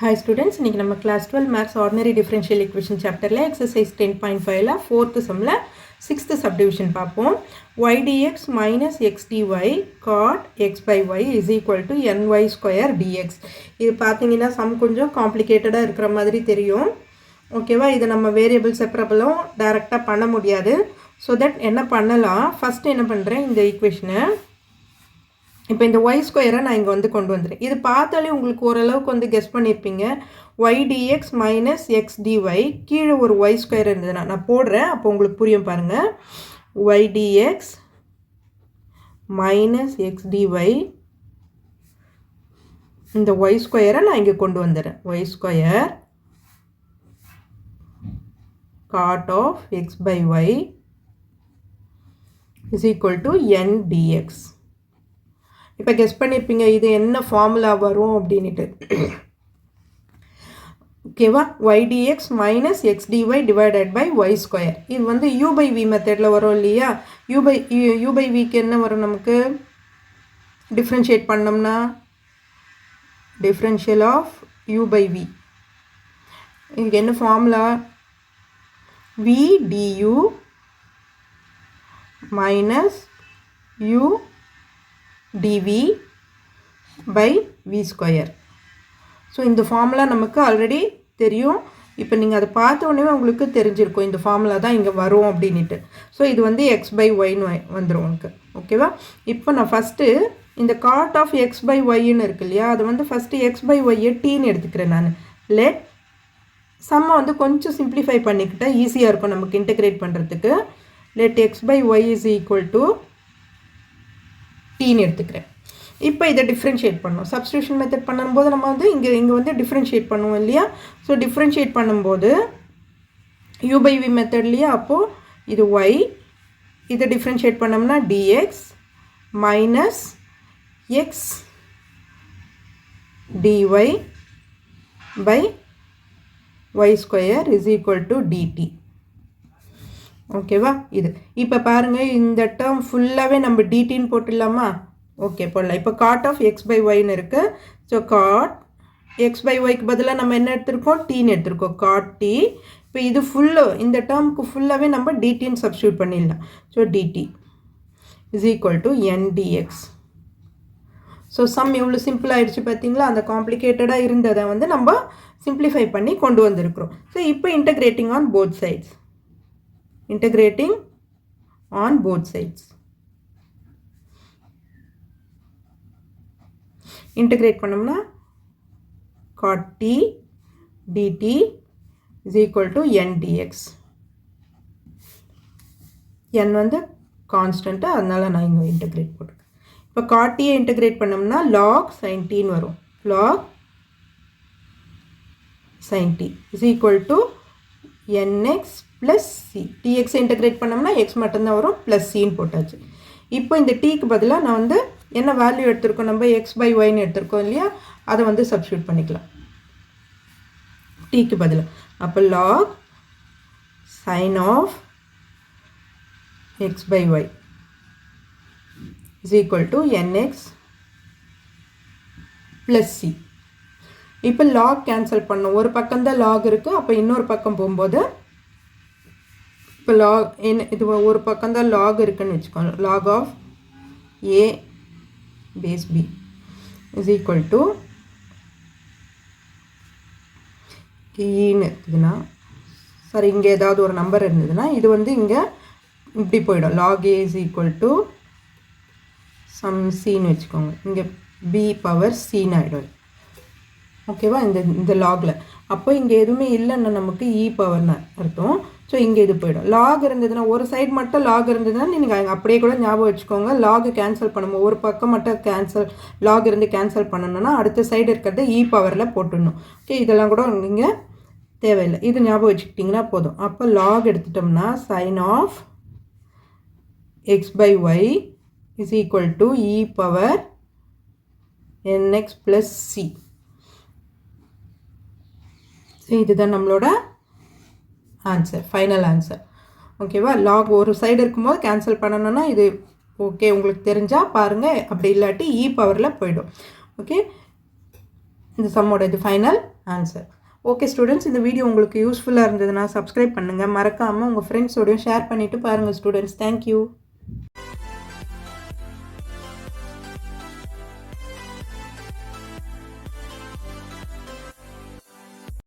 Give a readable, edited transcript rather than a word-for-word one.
Hi students, இன்னைக்கு நம்ம class 12 maths ordinary differential equation chapterல exercise 10.5ல 4th sumல 6th subdivision பார்ப்போம். y dx minus x dy cot x by y is equal to ny square dx. இது பார்த்தீங்கன்னா some கொஞ்சம் காம்ப்ளிகேட்டடா இருக்கிற மாதிரி தெரியும். ஓகேவா, இது நம்ம வேரியபிள் செப்பரபிளும் டைரக்டா பண்ண முடியாது. ஸோ தட் என்ன பண்ணலாம், ஃபர்ஸ்ட் என்ன பண்ணுறேன், இந்த ஈக்குவேஷனை இப்போ இந்த y ஸ்கொயரை நான் இங்கே வந்து கொண்டு வந்துடுறேன். இது பார்த்தாலே உங்களுக்கு ஓரளவுக்கு வந்து கெஸ் பண்ணியிருப்பீங்க. y dx minus x dy கீழே ஒரு y ஸ்கொயர் இருந்ததுன்னா நான் போடுறேன், அப்போ உங்களுக்கு புரியும் பாருங்கள். y dx minus x dy இந்த y ஸ்கொயரை நான் இங்கே கொண்டு வந்துடுறேன். y square cot of x by y is equal to n dx. இப்போ கெஸ் பண்ணியிருப்பீங்க இது என்ன ஃபார்முலா வரும் அப்படின்ட்டு. ஓகேவா, y dx minus x dy divided by y square. இது வந்து u பை v மெத்தடில் வரும் இல்லையா. u பை விக்கு என்ன வரும், நமக்கு டிஃப்ரென்ஷியேட் பண்ணோம்னா differential of u by v. இதுக்கு என்ன ஃபார்முலா, v du minus u dv by v square. So இந்த ஃபார்முலா நமக்கு ஆல்ரெடி தெரியும். இப்போ நீங்கள் அதை பார்த்த உடனே உங்களுக்கு தெரிஞ்சிருக்கும் இந்த ஃபார்முலா தான் இங்கே வரும் அப்படின்ட்டு. ஸோ இது வந்து எக்ஸ் பை ஒய்னு வந்துடும் உங்களுக்கு. ஓகேவா, இப்போ நான் ஃபஸ்ட்டு இந்த காட் ஆஃப் எக்ஸ் பை ஒய்ன்னு இருக்கு இல்லையா, அது வந்து ஃபஸ்ட்டு எக்ஸ் பை ஒய்யை டீன்னு எடுத்துக்கிறேன் நான். லெட் சம்மை வந்து கொஞ்சம் சிம்பிளிஃபை பண்ணிக்கிட்டால் ஈஸியாக இருக்கும் நமக்கு இன்டெகிரேட் பண்ணுறதுக்கு. Let x by y is equal to டீன்னு எடுத்துக்கிறேன். இப்போ இதை டிஃப்ரென்ஷியேட் பண்ணணும். சப்ஸ்டியூஷன் மெத்தட் பண்ணும்போது நம்ம வந்து இங்கே வந்து டிஃப்ரென்ஷியேட் பண்ணுவோம் இல்லையா. ஸோ டிஃப்ரென்ஷியேட் பண்ணும்போது யூ பை வி மெத்தட்லையா, அப்போது இது ஒய், இதை டிஃப்ரென்ஷியேட் பண்ணோம்னா dx minus x dy by y square is equal to dt. ஓகேவா, இது இப்போ பாருங்கள் இந்த டேர்ம் ஃபுல்லாகவே நம்ம டிடின்னு போட்டுடலாமா. ஓகே, போடலாம். இப்போ காட் ஆஃப் எக்ஸ் பை ஒய்னு இருக்குது. ஸோ காட் எக்ஸ் பை ஒய்க்கு பதிலாக நம்ம என்ன எடுத்திருக்கோம், டீன்னு எடுத்திருக்கோம், காட் டி. இப்போ இது ஃபுல்லு இந்த டேர்முக்கு ஃபுல்லாகவே நம்ம டிடின்னு சப்ஸ்டியூட் பண்ணிடலாம். So dt is equal to n dx. So sum எவ்வளோ சிம்பிள் ஆகிடுச்சு பார்த்தீங்களா. அந்த காம்ப்ளிகேட்டடாக இருந்ததை வந்து நம்ம சிம்பிளிஃபை பண்ணி கொண்டு வந்திருக்கிறோம். ஸோ இப்போ integrating on both sides. Integrating on both sides. Integrate பண்ணோம்னா cot t dt is equal to n dx. n வந்து கான்ஸ்டன்ட், அதனால நான் இங்கே இன்டகிரேட் போட்டுருக்கேன். இப்போ cot t இன்டகிரேட் பண்ணோம்னா log sin t வரும். log sin t is equal to nx plus C. டிஎக்ஸை இன்டகிரேட் பண்ணோம்னா எக்ஸ் மட்டும்தான் வரும், ப்ளஸ் சின்னு போட்டாச்சு. இப்போ இந்த டீக்கு பதிலாக நான் வந்து என்ன வேல்யூ எடுத்திருக்கோம், நம்ம எக்ஸ் பை ஒய்னு எடுத்திருக்கோம் இல்லையா, அதை வந்து சப்ஸ்டியூட் பண்ணிக்கலாம் டீக்கு பதிலாக. அப்போ log sine of x by y is equal to n x plus c. இப்போ லாக் கேன்சல் பண்ணோம், ஒரு பக்கம்தான் லாக் இருக்குது. அப்போ இன்னொரு பக்கம் போகும்போது இப்போ லாக் என்ன, இது ஒரு பக்கம்தான் லாக் இருக்குதுன்னு வச்சுக்கோங்க. Log of a base b is equal to ஈன்னு இருக்குதுன்னா, சரி இங்கே ஏதாவது ஒரு நம்பர் இருந்ததுன்னா இது வந்து இங்கே இப்படி போயிடும். Log a is equal to some சின்னு வச்சுக்கோங்க. இங்கே பி பவர் சின்னு ஆகிடும். ஓகேவா, இந்த லாகில். அப்போ இங்கே எதுவுமே இல்லைன்னா நமக்கு இ பவர்னு அர்த்தம். ஸோ இங்கே இது போயிடும். லாக் இருந்ததுன்னா, ஒரு சைடு மட்டும் லாக் இருந்ததுன்னா நீங்கள் அப்படியே கூட ஞாபகம் வச்சுக்கோங்க. லாக் கேன்சல் பண்ணும்போது ஒரு பக்கம் மட்டும் கேன்சல், லாக் இருந்து கேன்சல் பண்ணணும்னா அடுத்த சைடு இருக்கிறத இ பவரில் போட்டுடணும். ஓகே, இதெல்லாம் கூட இங்கே தேவையில்லை, இது ஞாபகம் வச்சுக்கிட்டிங்கன்னா போதும். அப்போ லாக் எடுத்துட்டோம்னா sine of x by y is equal to e power n x plus c. இதுதான் நம்மளோட ஆன்சர், ஃபைனல் ஆன்சர். ஓகேவா, லாக் ஒரு சைடு இருக்கும்போது கேன்சல் பண்ணணும்னா இது ஓகே உங்களுக்கு தெரிஞ்சால் பாருங்கள், அப்படி இல்லாட்டி இ பவரில் போயிடும். ஓகே, இந்த சம்மோட இது ஃபைனல் ஆன்சர். ஓகே ஸ்டூடெண்ட்ஸ், இந்த வீடியோ உங்களுக்கு யூஸ்ஃபுல்லாக இருந்ததுன்னா சப்ஸ்கிரைப் பண்ணுங்கள். மறக்காமல் உங்கள் ஃப்ரெண்ட்ஸோடையும் ஷேர் பண்ணிவிட்டு பாருங்கள் ஸ்டூடெண்ட்ஸ். தேங்க்யூ.